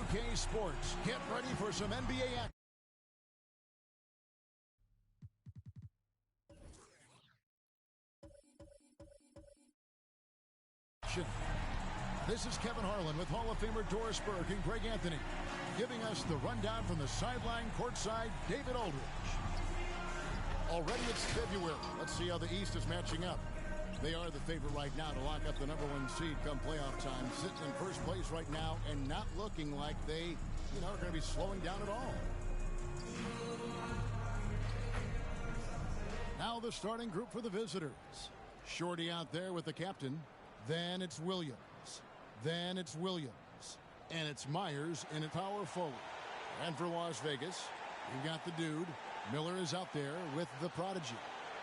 2K Sports. Get ready for some NBA action. This is Kevin Harlan with Hall of Famer Doris Burke and Greg Anthony, giving us the rundown from the sideline courtside, David Aldridge. Already it's February. Let's see how the East is matching up. They are the favorite right now to lock up the #1 seed come playoff time, sitting in first place right now and not looking like they, are going to be slowing down at all. Now the starting group for the visitors. Shorty out there with the captain. Then it's Williams. Then it's Williams. And it's Myers in a power forward. And for Las Vegas, you've got the dude. Miller is out there with the prodigy.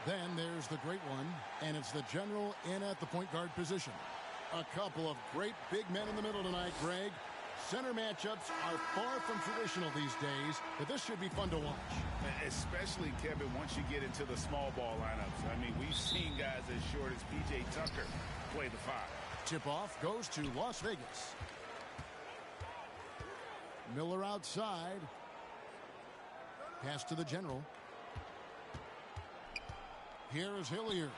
Then there's the great one, and it's the general in at the point guard position. A couple of great big men in the middle tonight, Greg. Center matchups are far from traditional these days, but this should be fun to watch. Especially, Kevin, once you get into the small ball lineups. I mean, we've seen guys as short as P.J. Tucker play the 5. Tip-off goes to Las Vegas. Miller outside. Pass to the general. Here is Hilliard.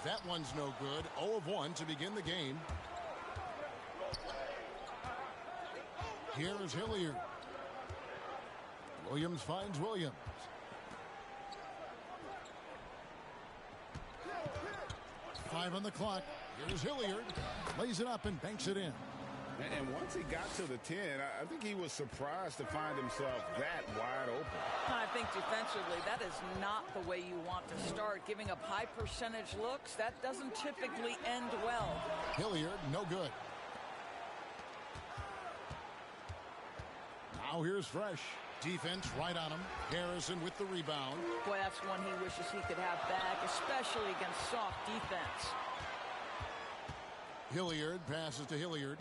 That one's no good. 0 of 1 to begin the game. Here is Hilliard. Williams finds Williams. Five on the clock. Here's Hilliard. Lays it up and banks it in. And once he got to the 10, I think he was surprised to find himself that wide open. I think defensively, that is not the way you want to start. Giving up high percentage looks, that doesn't typically end well. Hilliard, no good. Now here's Fresh. Defense right on him. Harrison with the rebound. Boy, that's one he wishes he could have back, especially against soft defense. Hilliard passes to Hilliard.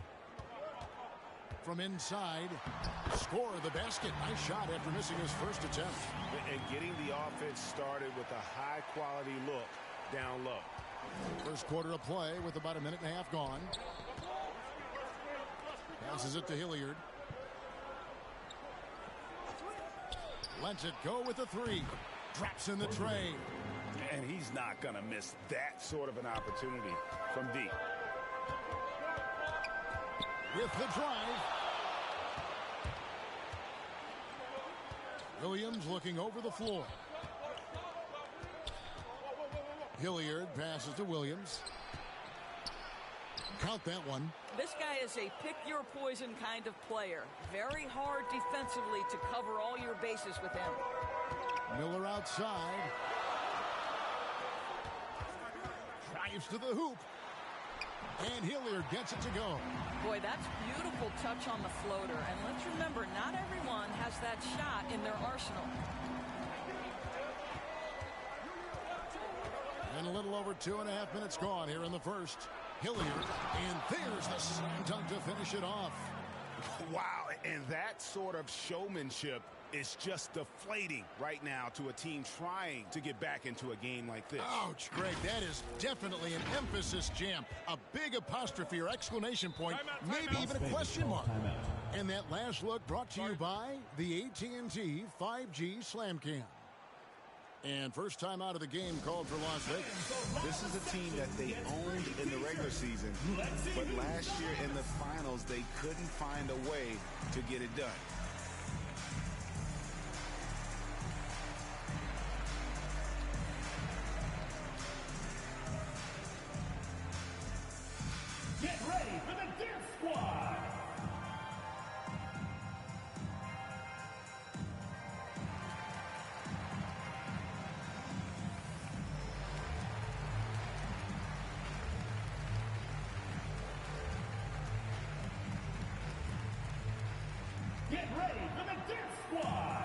From inside, score of the basket. Nice shot after missing his first attempt. And getting the offense started with a high-quality look down low. First quarter of play with about a minute and a half gone. Passes it to Hilliard. Lets it go with a 3. Drops in the tray. And he's not going to miss that sort of an opportunity from deep. With the drive. Williams looking over the floor. Hilliard passes to Williams. Count that one. This guy is a pick-your-poison kind of player. Very hard defensively to cover all your bases with him. Miller outside. Drives to the hoop. And Hilliard gets it to go. Boy, that's beautiful touch on the floater. And let's remember, not everyone has that shot in their arsenal. And a little over 2.5 minutes gone here in the first. Hilliard, and there's the slam dunk to finish it off. Wow, and that sort of showmanship is just deflating right now to a team trying to get back into a game like this. Ouch, Greg, that is definitely an emphasis jam. A big apostrophe or exclamation point, maybe even a question mark. And that last look brought to you by the AT&T 5G Slam Cam. And first time out of the game called for Las Vegas. This is a team that they owned in the regular season, but last year in the finals, they couldn't find a way to get it done. Get ready for the Dance Squad! Get ready for the Dance Squad!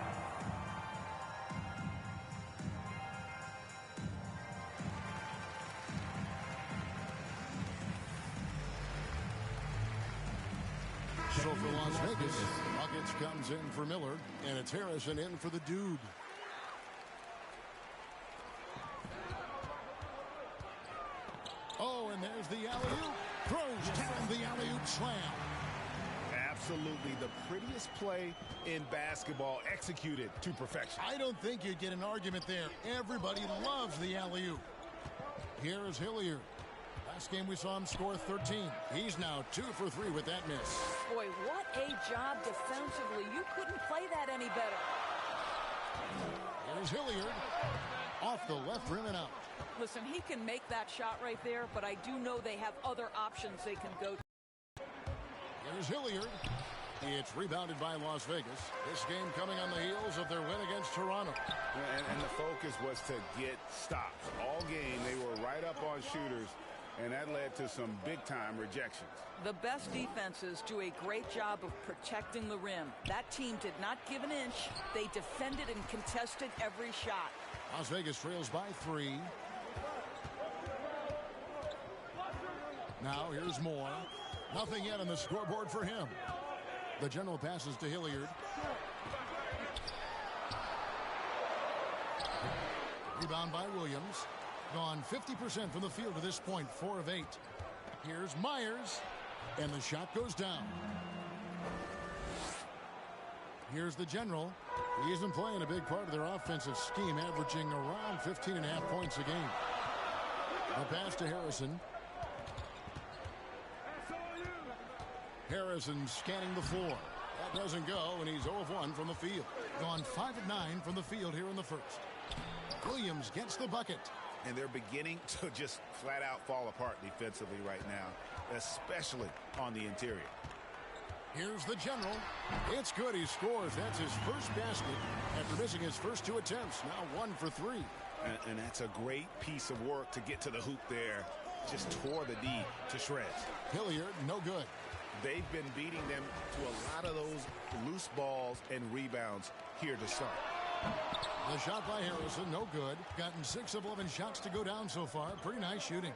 So for Las Vegas, Bobcats comes in for Miller, and it's Harrison in for the dude. Oh, and there's the alley-oop. Throws down the alley-oop slam. absolutely the prettiest play in basketball, executed to perfection. I don't think you'd get an argument there. Everybody loves the alley-oop. Here is Hilliard. Last game we saw him score 13. He's now 2 for 3 with that miss. Boy, what a job defensively. You couldn't play that any better. Here's Hilliard. Off the left rim and out. Listen, he can make that shot right there, but I do know they have other options they can go to. Here's Hilliard. It's rebounded by Las Vegas. This game coming on the heels of their win against Toronto. And the focus was to get stops. All game, they were right up on shooters, and that led to some big-time rejections. The best defenses do a great job of protecting the rim. That team did not give an inch. They defended and contested every shot. Las Vegas trails by 3. Now here's Moore. Nothing yet on the scoreboard for him. The general passes to Hilliard. Rebound by Williams. Gone 50% from the field to this point, 4 of 8. Here's Myers, and the shot goes down. Here's the general. He's been playing a big part of their offensive scheme, averaging around 15.5 points a game. The pass to Harrison. Harrison scanning the floor. That doesn't go, and he's 0 of 1 from the field. Gone 5 of 9 from the field here in the first. Williams gets the bucket. And they're beginning to just flat out fall apart defensively right now, especially on the interior. Here's the general. It's good. He scores. That's his first basket after missing his first 2 attempts. Now 1 for 3. And that's a great piece of work to get to the hoop there. Just tore the D to shreds. Hilliard, no good. They've been beating them to a lot of those loose balls and rebounds here to start. The shot by Harrison, no good. Gotten 6 of 11 shots to go down so far. Pretty nice shooting.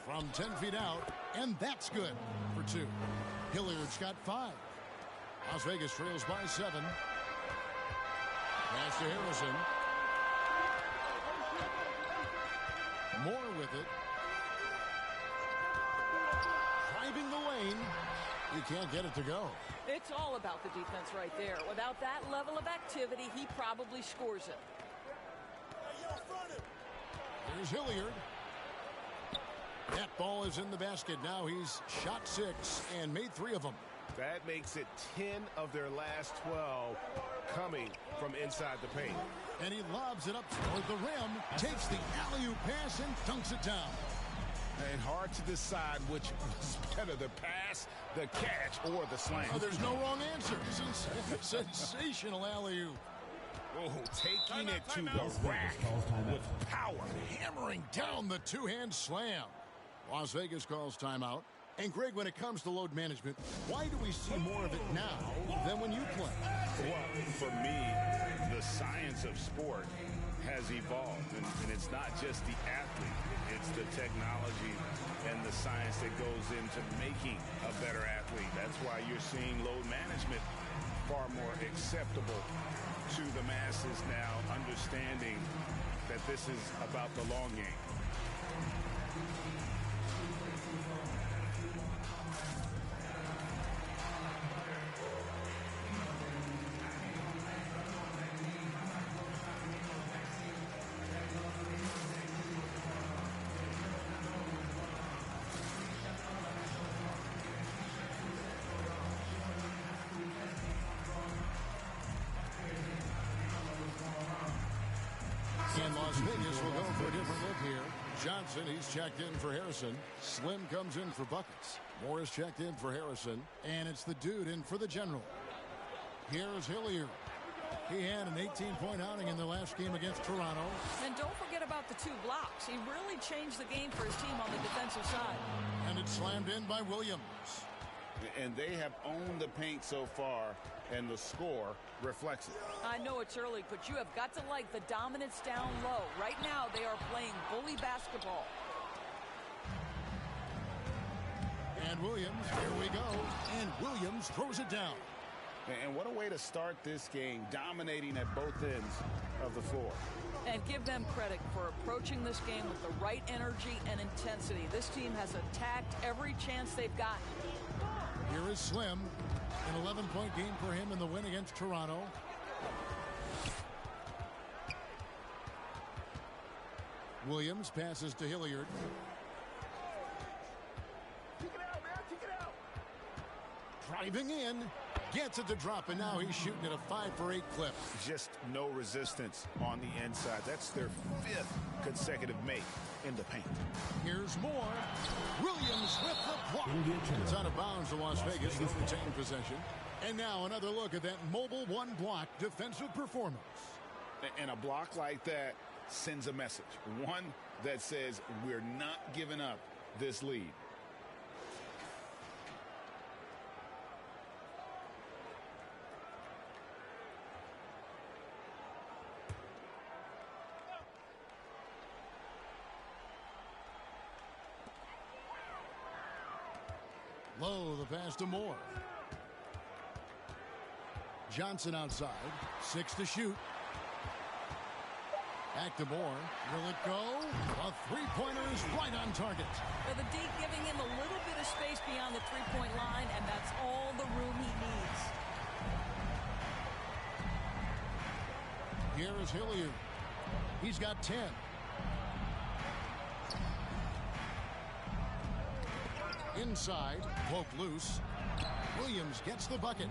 From 10 feet out, and that's good for 2. Hilliard's got 5. Las Vegas trails by 7. Pass to Harrison. Moore with it. Driving the lane. He can't get it to go. It's all about the defense right there. Without that level of activity, he probably scores it. Here's Hilliard. That ball is in the basket. Now he's shot 6 and made 3 of them. That makes it 10 of their last 12 coming from inside the paint. And he lobs it up toward the rim, takes the alley-oop pass and dunks it down. And hard to decide which was better, the pass, the catch, or the slam. Oh, there's no wrong answer. Sensational alley-oop. Oh, taking it to the rack with power. Hammering down the 2-hand slam. Las Vegas calls timeout. And, Greg, when it comes to load management, why do we see more of it now than when you play? Well, for me, the science of sport has evolved. And it's not just the athlete. It's the technology and the science that goes into making a better athlete. That's why you're seeing load management far more acceptable to the masses now, understanding that this is about the long game. And Las Vegas will go for a different look here. Johnson, he's checked in for Harrison. Slim comes in for Buckets. Morris checked in for Harrison. And it's the dude in for the general. Here's Hilliard. He had an 18-point outing in the last game against Toronto. And don't forget about the 2 blocks. He really changed the game for his team on the defensive side. And it's slammed in by Williams. And they have owned the paint so far, and the score reflects it. I know it's early, but you have got to like the dominance down low. Right now, they are playing bully basketball. And Williams, here we go. And Williams throws it down. And what a way to start this game, dominating at both ends of the floor. And give them credit for approaching this game with the right energy and intensity. This team has attacked every chance they've gotten. Here is Slim. An 11-point game for him in the win against Toronto. Williams passes to Hilliard. Kick it out, man. Kick it out. Driving in. Gets it to drop, and now he's shooting at a 5-for-8 clip. Just no resistance on the inside. That's their 5th consecutive make in the paint. Here's more. Williams with the block. It's out of bounds to Las Vegas. They'll retain possession. And now another look at that mobile one-block defensive performance. And a block like that sends a message. One that says we're not giving up this lead. Low, the pass to Moore. Johnson outside. 6 to shoot. Back to Moore. Will it go? A three-pointer is right on target. For the D giving him a little bit of space beyond the three-point line, and that's all the room he needs. Here is Hilliard. He's got 10. Inside, poke loose. Williams gets the bucket.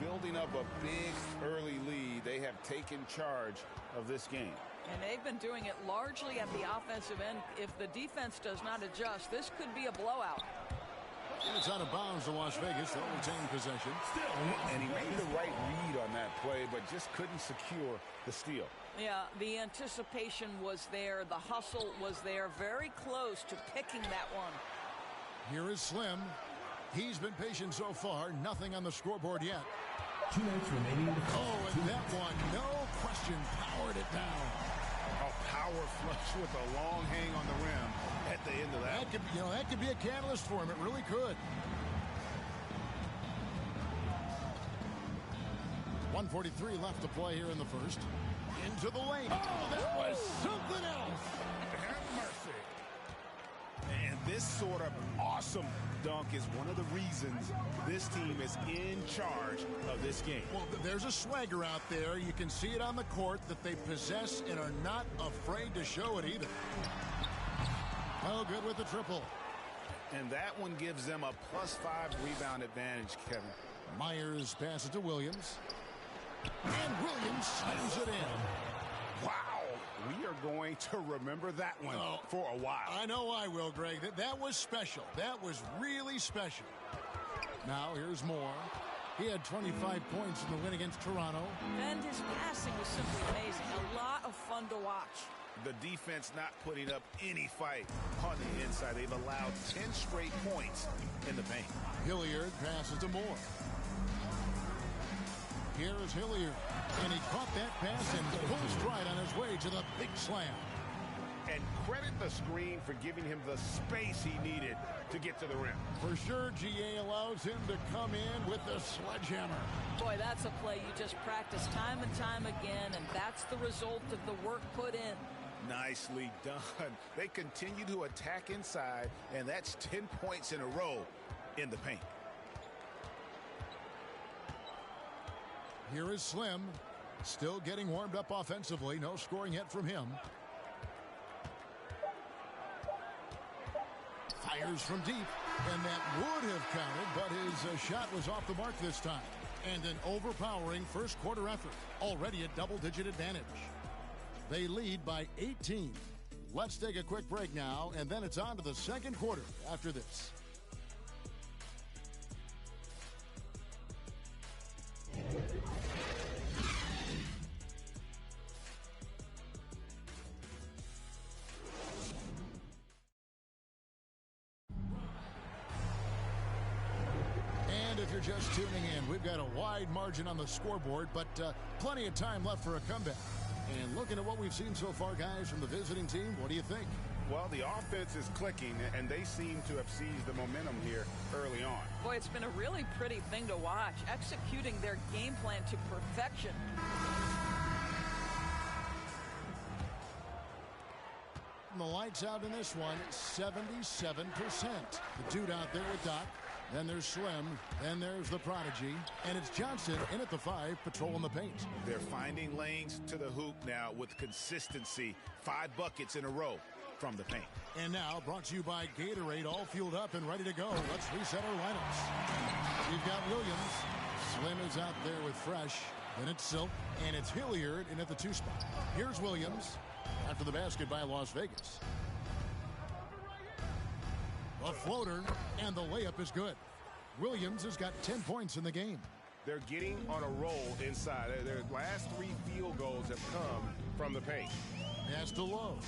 Building up a big early lead. They have taken charge of this game. And they've been doing it largely at the offensive end. If the defense does not adjust, this could be a blowout. And it's out of bounds to Las Vegas. They'll retain possession. And he made the right read on that play, but just couldn't secure the steal. Yeah, the anticipation was there. The hustle was there. Very close to picking that one. Here is Slim. He's been patient so far. Nothing on the scoreboard yet. 2 minutes remaining. Oh, and that one, no question, powered it down. A power flush with a long hang on the rim at the end of that. That could be a catalyst for him. It really could. 1:43 left to play here in the first. Into the lane. Oh, that was something else. Have mercy. And this sort of awesome dunk is one of the reasons this team is in charge of this game. Well, there's a swagger out there. You can see it on the court that they possess and are not afraid to show it either. Oh, good with the triple. And that one gives them a +5 rebound advantage, Kevin. Myers passes to Williams. And Williams slams it in. Wow. We are going to remember that one for a while. I know I will, Greg. That was special. That was really special. Now here's Moore. He had 25 points in the win against Toronto. And his passing was simply amazing. A lot of fun to watch. The defense not putting up any fight on the inside. They've allowed 10 straight points in the paint. Hilliard passes to Moore. Here is Hilliard, and he caught that pass and full stride on his way to the big slam. And credit the screen for giving him the space he needed to get to the rim. For sure, GA allows him to come in with the sledgehammer. Boy, that's a play you just practice time and time again, and that's the result of the work put in. Nicely done. They continue to attack inside, and that's 10 points in a row in the paint. Here is Slim, still getting warmed up offensively. No scoring yet from him. Fires from deep, and that would have counted, but his shot was off the mark this time. And an overpowering first quarter effort, already a double-digit advantage. They lead by 18. Let's take a quick break now, and then it's on to the second quarter after this. And if you're just tuning in, we've got a wide margin on the scoreboard, but plenty of time left for a comeback. And looking at what we've seen so far, guys, from the visiting team, what do you think? Well, the offense is clicking, and they seem to have seized the momentum here early on. Boy, it's been a really pretty thing to watch, executing their game plan to perfection. And the lights out in this one, 77%. The dude out there with Doc. Then there's Slim. Then there's the prodigy. And it's Johnson in at the 5, patrolling the paint. They're finding lanes to the hoop now with consistency. 5 buckets in a row from the paint. And now brought to you by Gatorade, all fueled up and ready to go. Let's reset our lineups. We've got Williams. Slim is out there with Fresh. Then it's Silk. And it's Hilliard in at the 2 spot. Here's Williams after the basket by Las Vegas. A floater, and the layup is good. Williams has got 10 points in the game. They're getting on a roll inside. Their last 3 field goals have come from the paint. Pass to Lowe.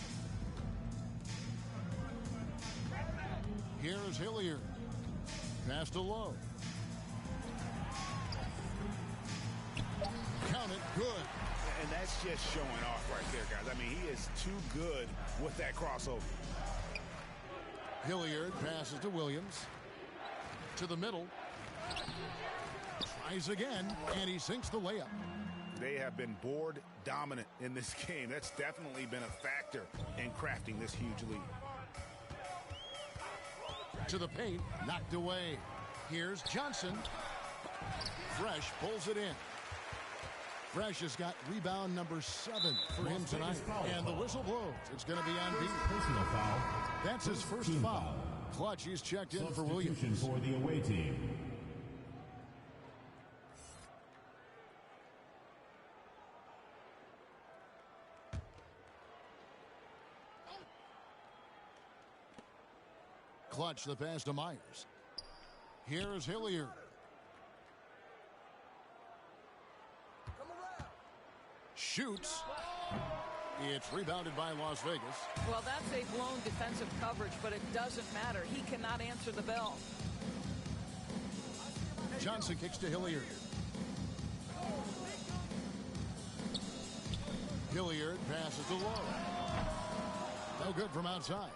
Here's Hilliard. Pass to Lowe. Count it, good. And that's just showing off right there, guys. I mean, he is too good with that crossover. Hilliard passes to Williams. To the middle. Tries again, and he sinks the layup. They have been board dominant in this game. That's definitely been a factor in crafting this huge lead. To the paint, knocked away. Here's Johnson. Fresh pulls it in. Fresh has got rebound number 7 for him tonight. And the whistle blows. It's going to be on beat. Personal foul. That's his first foul. Clutch, he's checked in for Williams. For the away team. Clutch the pass to Myers. Here's Hilliard. Shoots. It's rebounded by Las Vegas. Well, that's a blown defensive coverage, but it doesn't matter. He cannot answer the bell. Johnson kicks to Hilliard. Hilliard passes to Lowe. No good from outside.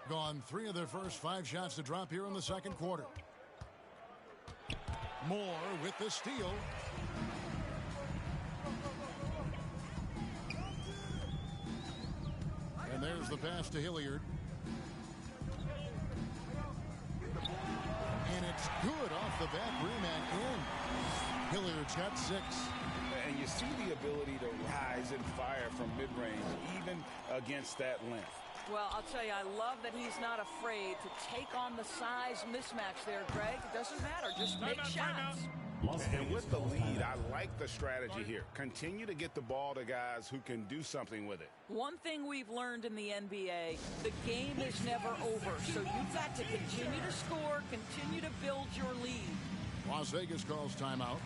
Gone 3 of their first 5 shots to drop here in the second quarter. Moore with the steal. And there's the pass to Hilliard. And it's good off the back rim and in. Hilliard's got 6. And you see the ability to rise and fire from mid-range, even against that length. Well, I'll tell you, I love that he's not afraid to take on the size mismatch there, Greg. It doesn't matter. Just make shots. And with the lead, I like the strategy here. Continue to get the ball to guys who can do something with it. One thing we've learned in the NBA, the game is never over. So you've got to continue to score, continue to build your lead. Las Vegas calls timeout.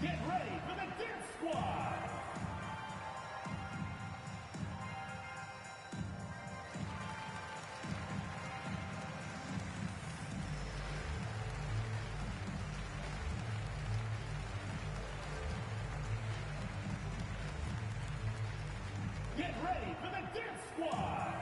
Get ready for the Dip Squad. Get ready for the Dip Squad.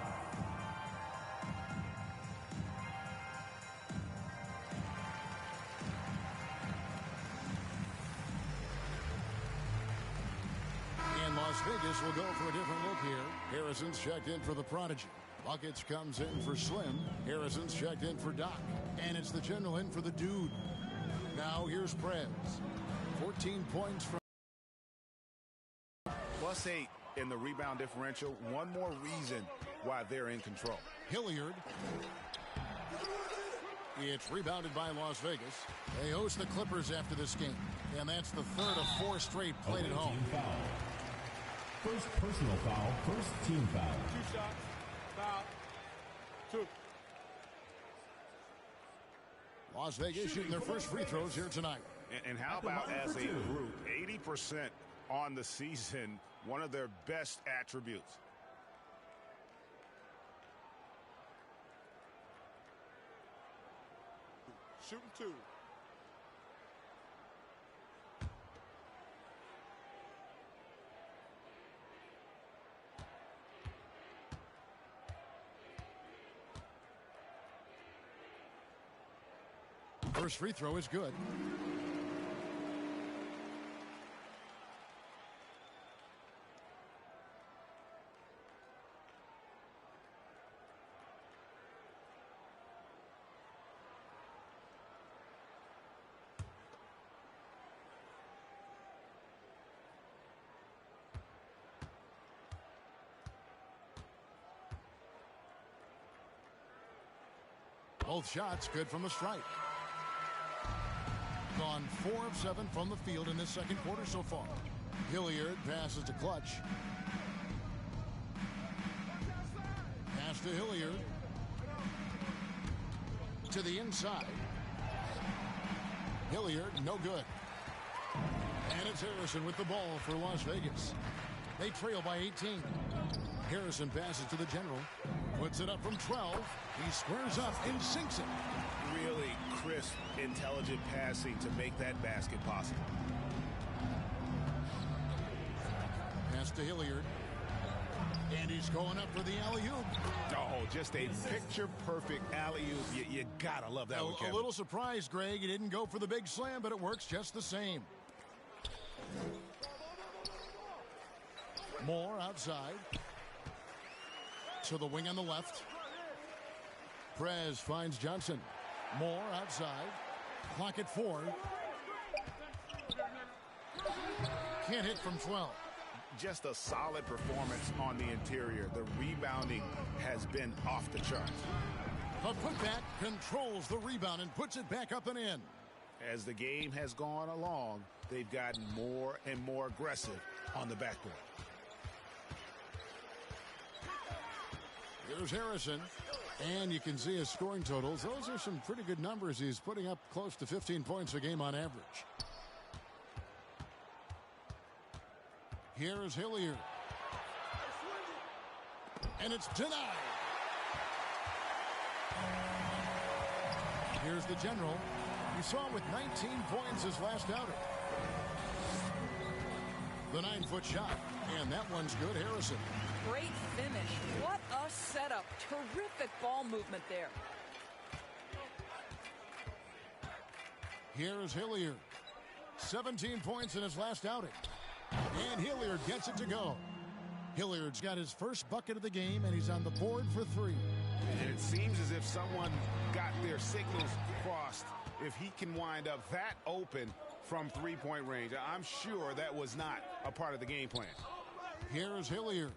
And Las Vegas will go for a different look here. Harrison's checked in for the prodigy. Buckets comes in for Slim. Harrison's checked in for Doc. And it's the general in for the dude. Now here's Prez. 14 points from +8 in the rebound differential. One more reason why they're in control. Hilliard. It's rebounded by Las Vegas. They host the Clippers after this game. And that's the 3rd of 4 straight played at home. Foul. First personal foul, first team foul. 2 shots, foul, 2. Las Vegas shooting their first free throws here tonight. And how about as a group, 80% on the season, one of their best attributes. Shooting 2. First free throw is good. Both shots good from the stripe. Gone 4 of 7 from the field in this second quarter so far. Hilliard passes to Clutch. Pass to Hilliard. To the inside. Hilliard, no good. And it's Harrison with the ball for Las Vegas. They trail by 18. Harrison passes to the general. Puts it up from 12. He squares up and sinks it. Really crisp, intelligent passing to make that basket possible. Pass to Hilliard. And he's going up for the alley-oop. Oh, just a picture-perfect alley-oop. You gotta love that one, Kevin. A little surprised, Greg. He didn't go for the big slam, but it works just the same. Moore outside. To the wing on the left. Prez finds Johnson. Moore outside. Clock at 4. Can't hit from 12. Just a solid performance on the interior. The rebounding has been off the charts. The putback controls the rebound and puts it back up and in. As the game has gone along, they've gotten more and more aggressive on the backboard. Here's Harrison. And you can see his scoring totals. Those are some pretty good numbers. He's putting up close to 15 points a game on average. Here is Hilliard. And it's denied. Here's the general. You saw him with 19 points his last outing. The 9-foot shot. And that one's good, Harrison. Great finish. What a setup. Terrific ball movement there. Here is Hilliard. 17 points in his last outing. And Hilliard gets it to go. Hilliard's got his first bucket of the game, and he's on the board for 3. And it seems as if someone got their signals crossed. If he can wind up that open from three-point range, I'm sure that was not a part of the game plan. Here is Hilliard.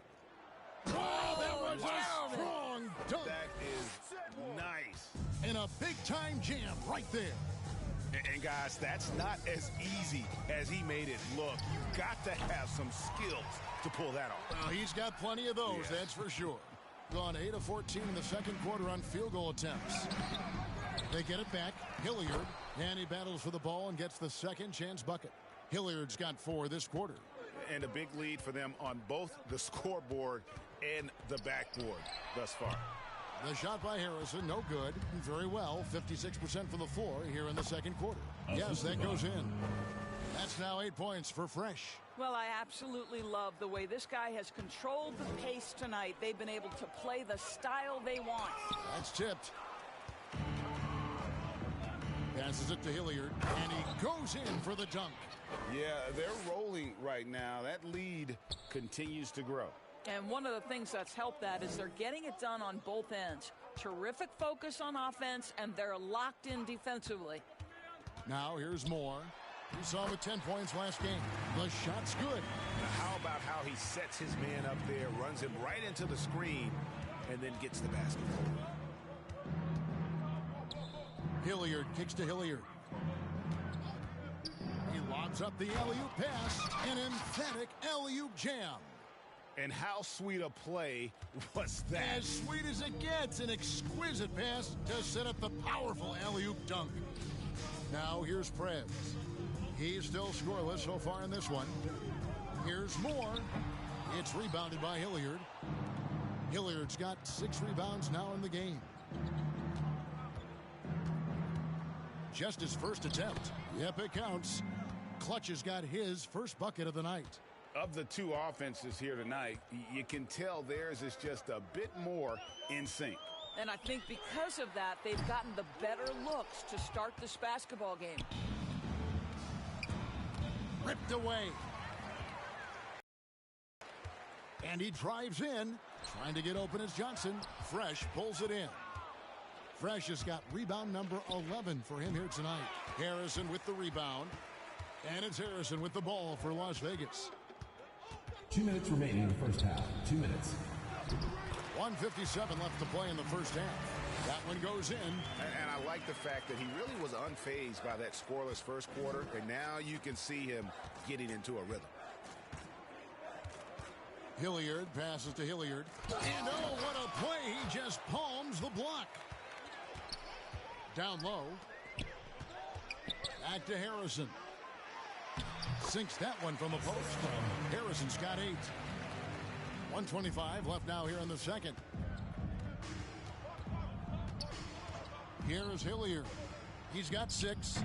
Wow, that was a strong dunk. That is nice. And a big-time jam right there. And guys, that's not as easy as he made it look. You've got to have some skills to pull that off. Well, he's got plenty of those, that's for sure. Gone 8 of 14 in the second quarter on field goal attempts. They get it back. Hilliard, and he battles for the ball and gets the second chance bucket. Hilliard's got 4 this quarter. And a big lead for them on both the scoreboard and the backboard thus far. The shot by Harrison, no good. Very well, 56% from the floor here in the second quarter. Yes, that goes in. That's now 8 points for Fresh. Well, I absolutely love the way this guy has controlled the pace tonight. They've been able to play the style they want. That's tipped. Passes it to Hilliard, and he goes in for the dunk. Yeah, they're rolling right now. That lead continues to grow. And one of the things that's helped that is they're getting it done on both ends. Terrific focus on offense, and they're locked in defensively. Now here's Moore. You saw him with 10 points last game. The shot's good. Now how about how he sets his man up there, runs him right into the screen, and then gets the basket. Hilliard kicks to Hilliard. He lobs up the alley-oop pass. An emphatic alley-oop jam. And how sweet a play was that? As sweet as it gets. An exquisite pass to set up the powerful alley-oop dunk. Now here's Prez. He's still scoreless so far in this one. Here's Moore. It's rebounded by Hilliard. Hilliard's got 6 rebounds now in the game. Just his first attempt. Yep, it counts. Clutch has got his first bucket of the night. Of the two offenses here tonight, you can tell theirs is just a bit more in sync. And I think because of that, they've gotten the better looks to start this basketball game. Ripped away. And he drives in. Trying to get open is Johnson. Fresh pulls it in. Fresh has got rebound number 11 for him here tonight. Harrison with the rebound. And it's Harrison with the ball for Las Vegas. 2 minutes remaining in the first half. 2 minutes. 1:57 left to play in the first half. That one goes in. And I like the fact that he really was unfazed by that scoreless first quarter, and now you can see him getting into a rhythm. Hilliard passes to Hilliard. And oh, what a play. He just palms the block. Down low. Back to Harrison. Sinks that one from the post. Harrison's got 8. 1:25 left now here in the second. Here's Hilliard. He's got 6.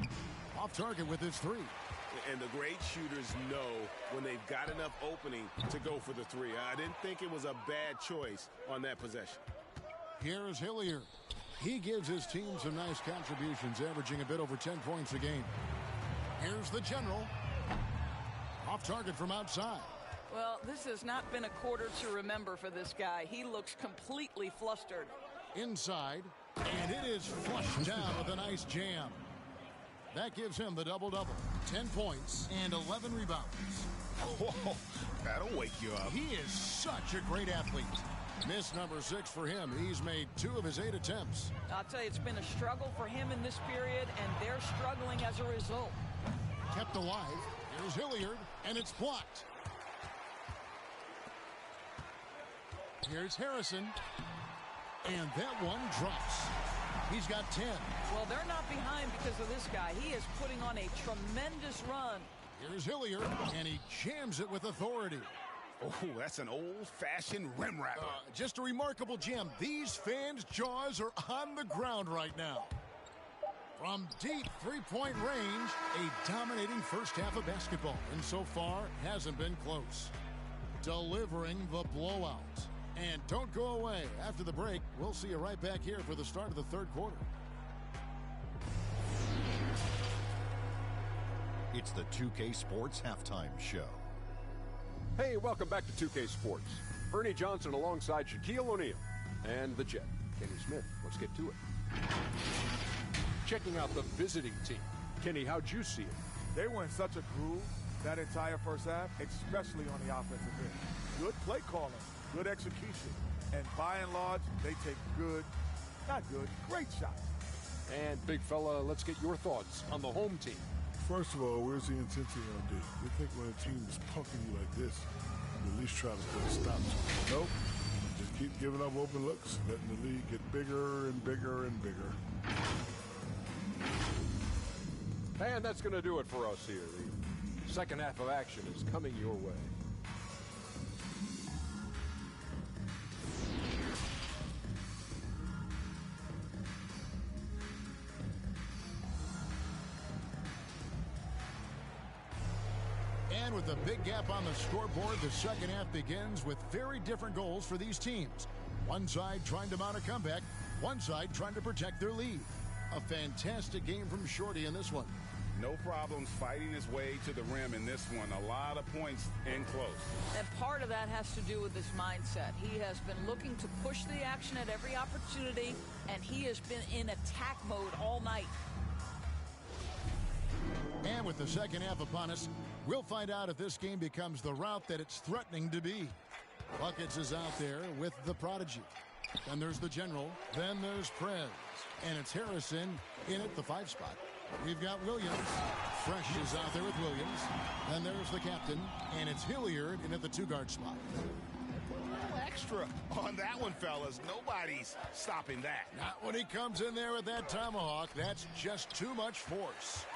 Off target with his 3. And the great shooters know when they've got enough opening to go for the 3. I didn't think it was a bad choice on that possession. Here's Hilliard. He gives his team some nice contributions, averaging a bit over 10 points a game. Here's the general. Off target from outside. Well, this has not been a quarter to remember for this guy. He looks completely flustered. Inside, and it is flushed down with a nice jam. That gives him the double-double. 10 points and 11 rebounds. Whoa, that'll wake you up. He is such a great athlete. Miss number 6 for him. He's made 2 of his 8 attempts. I'll tell you, it's been a struggle for him in this period, and they're struggling as a result. Kept alive. Here's Hilliard, and it's blocked. Here's Harrison, and that one drops. He's got 10. Well, they're not behind because of this guy. He is putting on a tremendous run. Here's Hilliard, and he jams it with authority. Oh, that's an old-fashioned rim rapper. Just a remarkable jam. These fans' jaws are on the ground right now. From deep three-point range, a dominating first half of basketball, and so far hasn't been close. Delivering the blowout. And don't go away. After the break, we'll see you right back here for the start of the third quarter. It's the 2K Sports Halftime Show. Hey, welcome back to 2K Sports. Ernie Johnson alongside Shaquille O'Neal and the Jet, Kenny Smith. Let's get to it. Checking out the visiting team. Kenny, how'd you see it? They were in such a groove that entire first half, especially on the offensive end. Good play calling, good execution, and by and large, they take great shots. And big fella, let's get your thoughts on the home team. First of all, where's the intensity on this? You think when a team is punking you like this, you at least try to put a stop to it. Nope. Just keep giving up open looks, letting the lead get bigger and bigger and bigger. And that's going to do it for us here. The second half of action is coming your way. And with a big gap on the scoreboard, the second half begins with very different goals for these teams. One side trying to mount a comeback, one side trying to protect their lead. A fantastic game from Shorty in this one. No problems fighting his way to the rim in this one. A lot of points in close. And part of that has to do with his mindset. He has been looking to push the action at every opportunity, and he has been in attack mode all night. And with the second half upon us, we'll find out if this game becomes the route that it's threatening to be. Buckets is out there with the prodigy. Then there's the general. Then there's Prez. And it's Harrison in at the 5 spot. We've got Williams. Fresh is out there with Williams. Then there's the captain. And it's Hilliard in at the 2-guard spot. A little extra on that one, fellas. Nobody's stopping that. Not when he comes in there with that tomahawk. That's just too much force.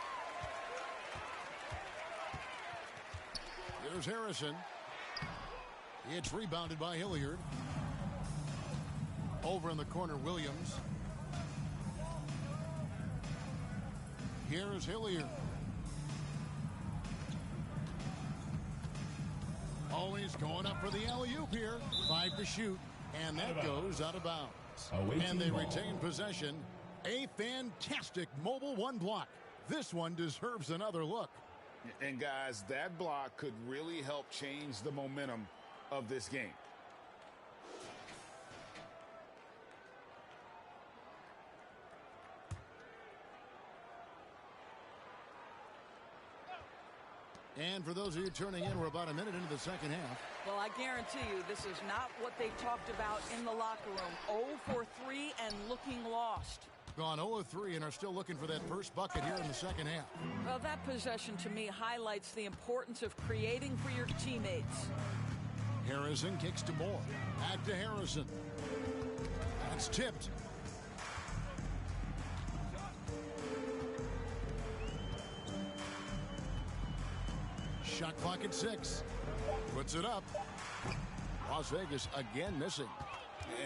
Here's Harrison. It's rebounded by Hilliard. Over in the corner, Williams. Here's Hilliard. Oh, he's going up for the alley-oop here. 5 to shoot, and that goes out of bounds. And they retain possession. A fantastic mobile 1 block. This one deserves another look. And guys, that block could really help change the momentum of this game. And for those of you turning in, we're about a minute into the second half. Well, I guarantee you this is not what they talked about in the locker room. 0 for 3 and looking lost. Gone 0 of 3 and are still looking for that first bucket here in the second half. Well, that possession to me highlights the importance of creating for your teammates. Harrison kicks to Moore. Back to Harrison. That's tipped. Shot clock at 6. Puts it up. Las Vegas again missing.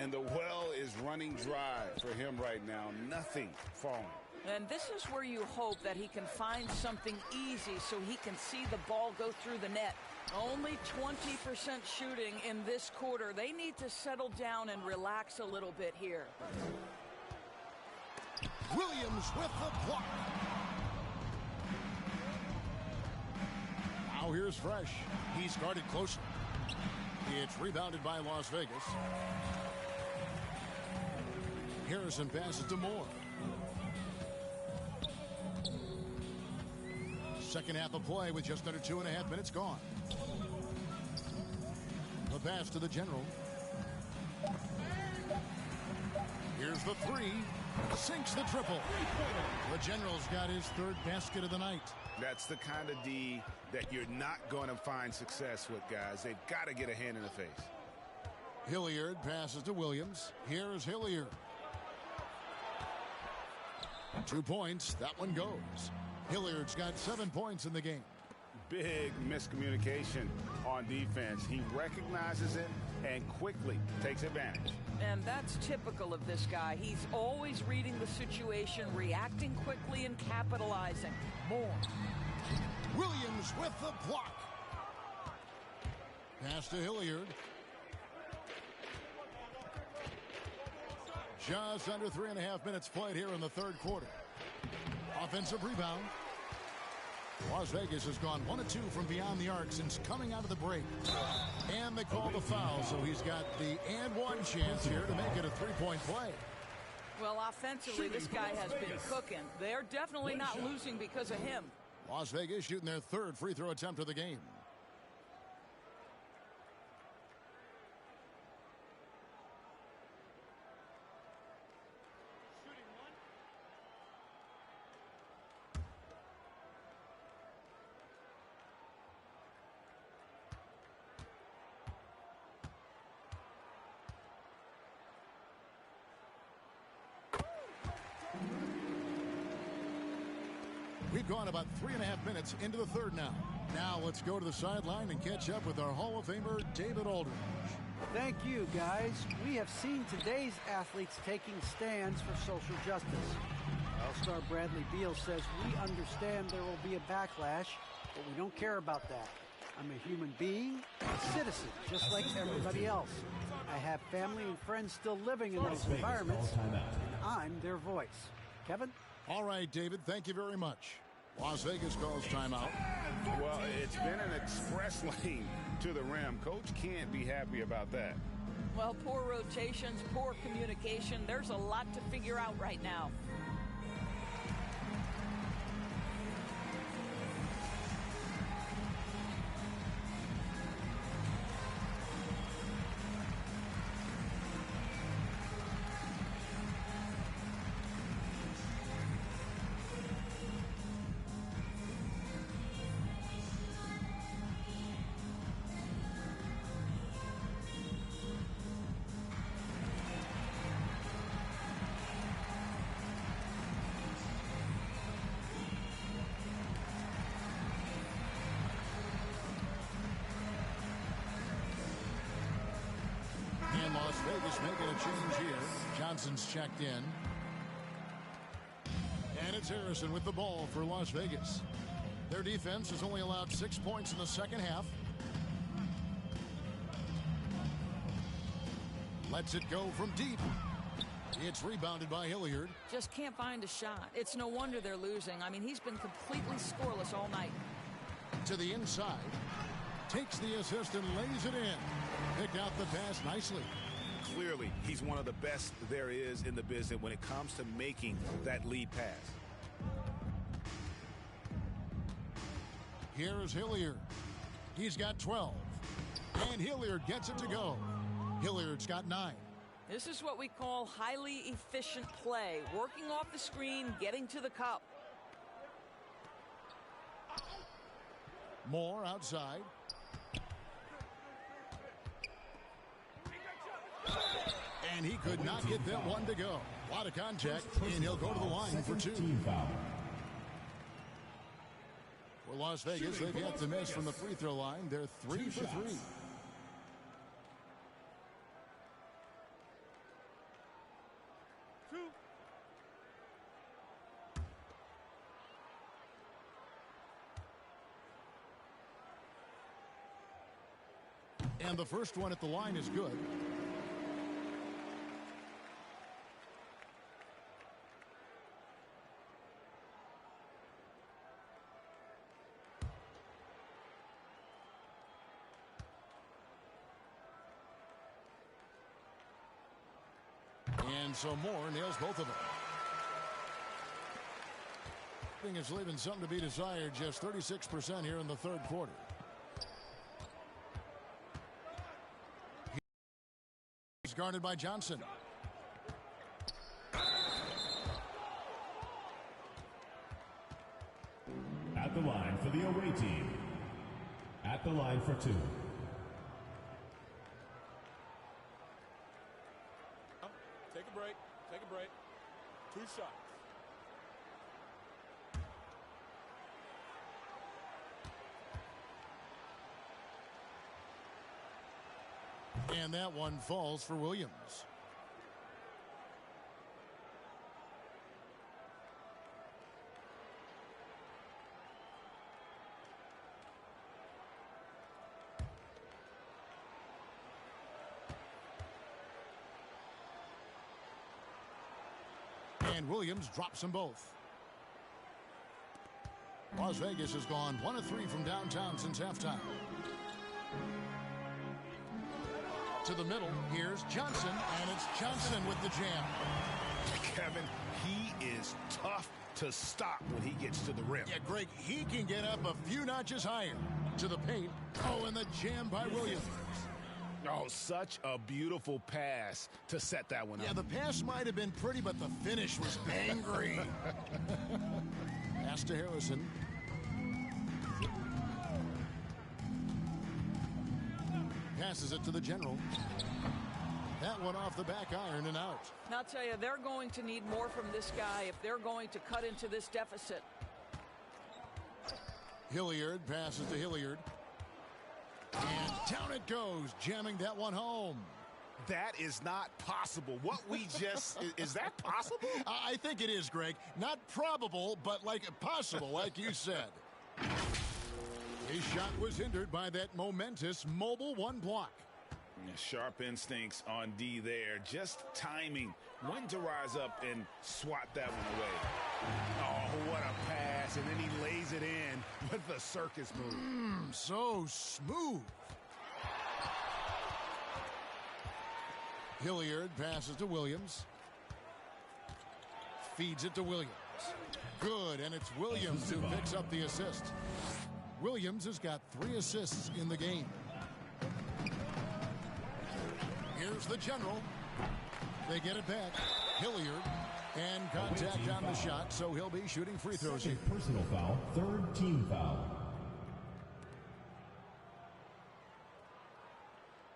And the well is running dry for him right now. Nothing falling. And this is where you hope that he can find something easy so he can see the ball go through the net. Only 20% shooting in this quarter. They need to settle down and relax a little bit here. Williams with the block. Now here's Fresh. He's guarded closely. It's rebounded by Las Vegas. Harrison passes to Moore. Second half of play with just under 2.5 minutes gone. The pass to the General. Here's the three. Sinks the triple. The General's got his third basket of the night. That's the kind of D that you're not going to find success with, guys. They've got to get a hand in the face. Hilliard passes to Williams. Here's Hilliard. 2 points. That one goes. Hilliard's got 7 points in the game. Big miscommunication on defense. He recognizes it and quickly takes advantage. And that's typical of this guy. He's always reading the situation, reacting quickly and capitalizing. More. Williams with the block. Pass to Hilliard. Just under 3.5 minutes played here in the third quarter. Offensive rebound. Las Vegas has gone 1 of 2 from beyond the arc since coming out of the break. And they call the foul, so he's got the and one chance here to make it a three-point play. Well, offensively, this guy has been cooking. They're definitely not losing because of him. Las Vegas shooting their third free throw attempt of the game. We've gone about 3.5 minutes into the third now. Now let's go to the sideline and catch up with our Hall of Famer, David Aldridge. Thank you, guys. We have seen today's athletes taking stands for social justice. All-star Bradley Beal says, "We understand there will be a backlash, but we don't care about that. I'm a human being, a citizen, just like everybody else. I have family and friends still living in those environments, and I'm their voice." Kevin? All right, David, thank you very much. Las Vegas calls timeout. Well, it's been an express lane to the rim. Coach can't be happy about that. Well, poor rotations, poor communication. There's a lot to figure out right now. And Las Vegas making a change here. Johnson's checked in. And it's Harrison with the ball for Las Vegas. Their defense has only allowed 6 points in the second half. Lets it go from deep. It's rebounded by Hilliard. Just can't find a shot. It's no wonder they're losing. I mean, he's been completely scoreless all night. To the inside. Takes the assist and lays it in. Picked out the pass nicely. Clearly, he's one of the best there is in the business when it comes to making that lead pass. Here is Hilliard. He's got 12. And Hilliard gets it to go. Hilliard's got 9. This is what we call highly efficient play. Working off the screen, getting to the cup. Moore outside. And he could not get that one to go. A lot of contact, and he'll go to the line for 2. For Las Vegas, they've yet to miss from the free throw line. They're 3 for 3. And the first one at the line is good. And so Moore nails both of them. Thing is leaving something to be desired. Just 36% here in the third quarter. He's guarded by Johnson. At the line for the away team. At the line for 2. Take a break. Take a break. 2 shots. And that one falls for Williams. And Williams drops them both. Las Vegas has gone 1 of 3 from downtown since halftime. To the middle, here's Johnson, and it's Johnson with the jam. Kevin, he is tough to stop when he gets to the rim. Yeah, Greg, he can get up a few notches higher. To the paint. Oh, and the jam by Williams. Oh, such a beautiful pass to set that one up. Yeah, the pass might have been pretty, but the finish was angry. Pass to Harrison. Passes it to the general. That one off the back iron and out. Now, I'll tell you, they're going to need more from this guy if they're going to cut into this deficit. Hilliard passes to Hilliard. And down it goes, jamming that one home. That is not possible. What we just, is that possible? I think it is, Greg. Not probable, but like possible, like you said. His shot was hindered by that momentous mobile one block. Sharp instincts on D there. Just timing. When to rise up and swat that one away. Oh, what a pass. And then he lays it in with the circus move. So smooth. Hilliard passes to Williams. Feeds it to Williams. Good, and it's Williams who picks up the assist. Williams has got 3 assists in the game. Here's the general. They get it back. Hilliard. And contact on the shot, so he'll be shooting free throws here. Personal foul, 3rd team foul.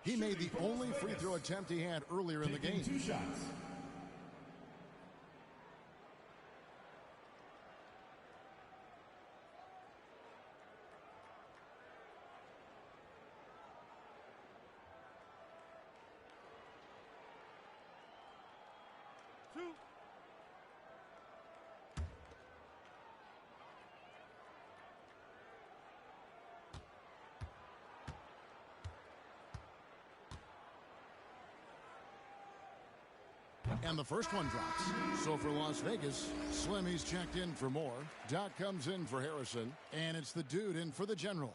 He made the only free throw attempt he had earlier in the game. 2 shots. And the first one drops. So for Las Vegas, Slimmy's checked in for Moore. Doc comes in for Harrison. And it's the dude in for the general.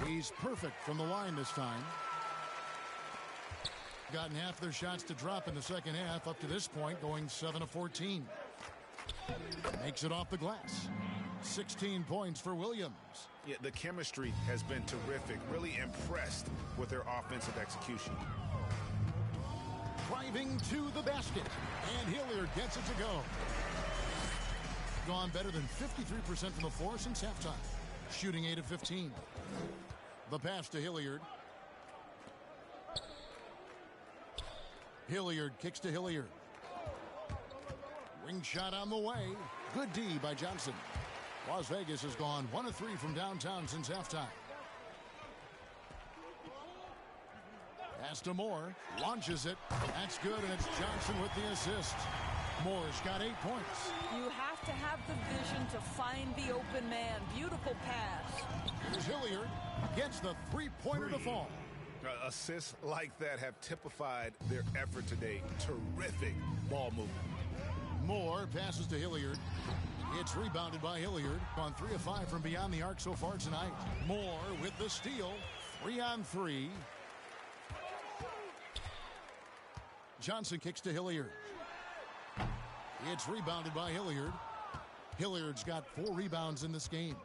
He's perfect from the line this time. Gotten half their shots to drop in the second half up to this point, going 7 of 14. Makes it off the glass. 16 points for Williams. Yeah, the chemistry has been terrific. Really impressed with their offensive execution. Driving to the basket. And Hilliard gets it to go. Gone better than 53% from the floor since halftime. Shooting 8 of 15. The pass to Hilliard. Hilliard kicks to Hilliard. Ring shot on the way. Good D by Johnson. Las Vegas has gone 1 of 3 from downtown since halftime. Pass to Moore. Launches it. That's good, and it's Johnson with the assist. Moore's got 8 points. You have to have the vision to find the open man. Beautiful pass. Here's Hilliard. Gets the three-pointer to fall. Assists like that have typified their effort today. Terrific ball movement. Moore passes to Hilliard. It's rebounded by Hilliard. Gone 3 of 5 from beyond the arc so far tonight. Moore with the steal. 3 on 3. Johnson kicks to Hilliard. It's rebounded by Hilliard. Hilliard's got 4 rebounds in this game.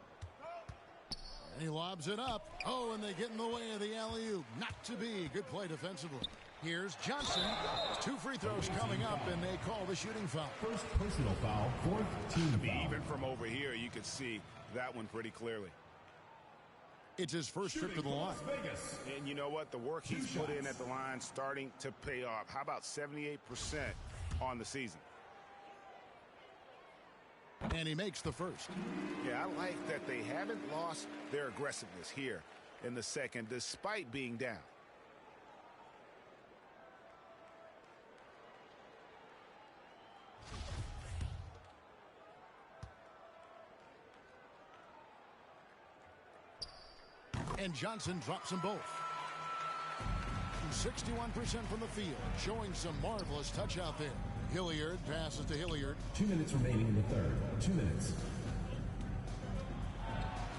And he lobs it up. Oh, and they get in the way of the alley-oop. Not to be. Good play defensively. Here's Johnson. 2 free throws coming up, and they call the shooting foul. First personal foul, 4th team foul. Even from over here, you could see that one pretty clearly. It's his first trip to the line. Vegas. And you know what? The work he's put in at the line starting to pay off. How about 78% on the season? And he makes the first. Yeah, I like that they haven't lost their aggressiveness here in the second, despite being down. And Johnson drops them both. 61% from the field, showing some marvelous touch out there. Hilliard passes to Hilliard. 2 minutes remaining in the third. 2 minutes.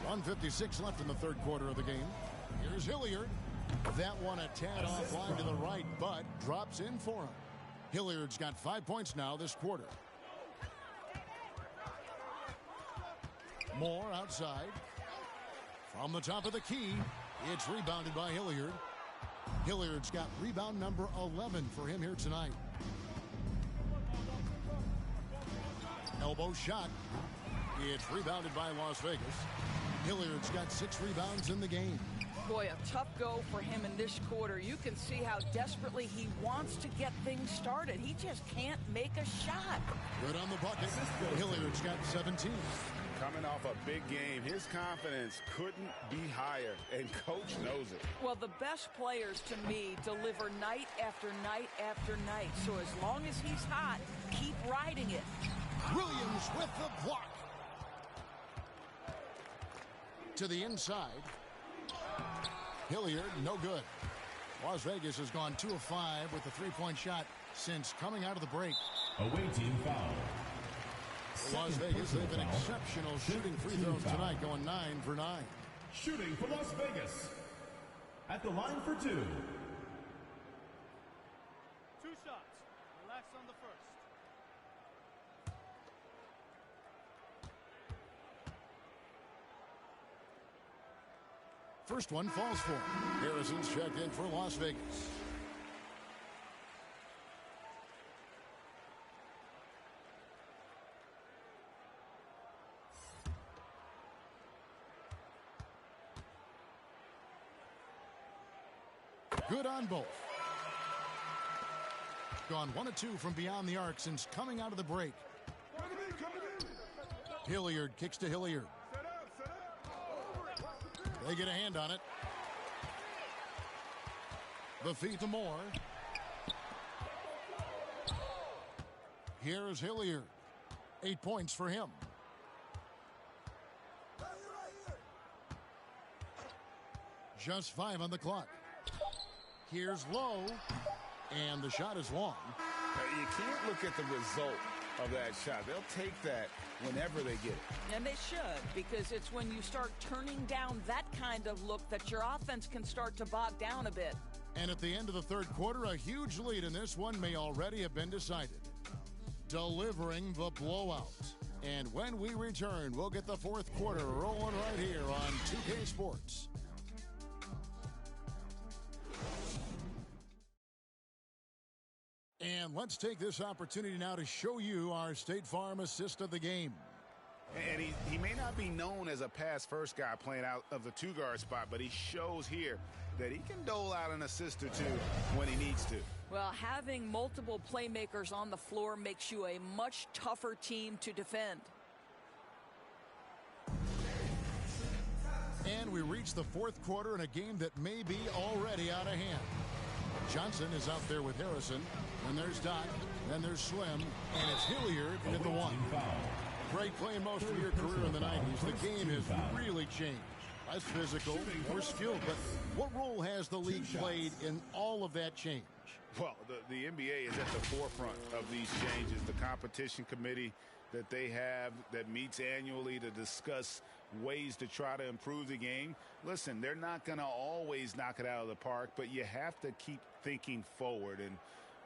1:56 left in the third quarter of the game. Here's Hilliard. That one a tad offline to the right, but drops in for him. Hilliard's got 5 points now this quarter. Moore outside. From the top of the key, it's rebounded by Hilliard. Hilliard's got rebound number 11 for him here tonight. Elbow shot. It's rebounded by Las Vegas. Hilliard's got 6 rebounds in the game. Boy, a tough go for him in this quarter. You can see how desperately he wants to get things started. He just can't make a shot. Good on the bucket. Hilliard's got 17. Coming off a big game, his confidence couldn't be higher, and coach knows it. Well, the best players, to me, deliver night after night after night. So as long as he's hot, keep riding it. Williams with the block. To the inside. Hilliard, no good. Las Vegas has gone 2 of 5 with a 3-point shot since coming out of the break. Away team foul. Las Vegas, they've been exceptional shooting free throws tonight, going 9 for 9. Shooting for Las Vegas. At the line for 2. 2 shots. Relax on the first. First one falls for him. Harrison's checked in for Las Vegas. Good on both. Gone 1 of 2 from beyond the arc since coming out of the break. Hilliard kicks to Hilliard. They get a hand on it. The feed to Moore. Here is Hilliard. 8 points for him. Just 5 on the clock. Here's Lowe, and the shot is long. You can't look at the result of that shot. They'll take that whenever they get it. And they should, because it's when you start turning down that kind of look that your offense can start to bog down a bit. And at the end of the third quarter, a huge lead in this one may already have been decided. Delivering the blowout. And when we return, we'll get the fourth quarter rolling right here on 2K Sports. And let's take this opportunity now to show you our State Farm assist of the game. And he may not be known as a pass-first guy playing out of the two-guard spot, but he shows here that he can dole out an assist or two when he needs to. Well, having multiple playmakers on the floor makes you a much tougher team to defend. And we reach the fourth quarter in a game that may be already out of hand. Johnson is out there with Harrison. Then there's Doc. Then there's Slim. And it's Hilliard at the one. Craig, playing most of your career in the 90s, the game has really changed. Less physical, more skilled. But what role has the league played in all of that change? Well, the NBA is at the forefront of these changes. The competition committee that they have that meets annually to discuss ways to try to improve the game. Listen, they're not going to always knock it out of the park, but you have to keep thinking forward. And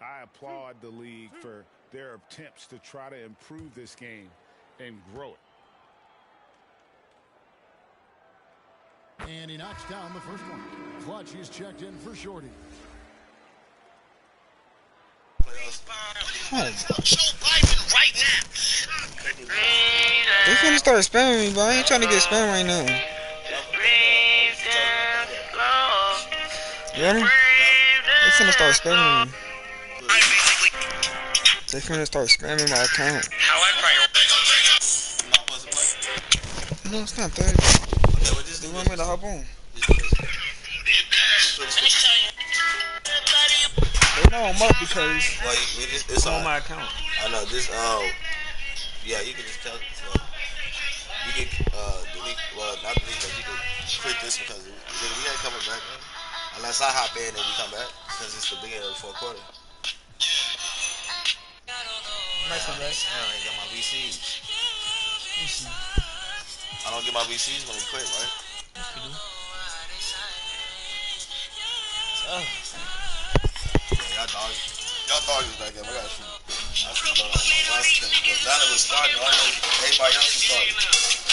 I applaud the league for their attempts to try to improve this game and grow it. And he knocks down the first one. Clutch, he's checked in for Shorty. They finna start spamming me, but I ain't trying to get spammed right now. You hear me? They finna start spamming me. They finna start spamming my account. No, it's not that. They want me to hop on. They know I'm up because it's on my account. I know this. Yeah, you can just tell. You can delete. Well, not delete, but you can quit this because we ain't coming back. Man. Unless I hop in and we come back because it's the beginning of the fourth quarter. Might come back. I ain't got my VCs. I don't get my VCs when we quit, right? Yes, we do. Yeah, y'all dogs that game. I gotta shoot. I should start on my roster because now that was starting, everybody else is starting.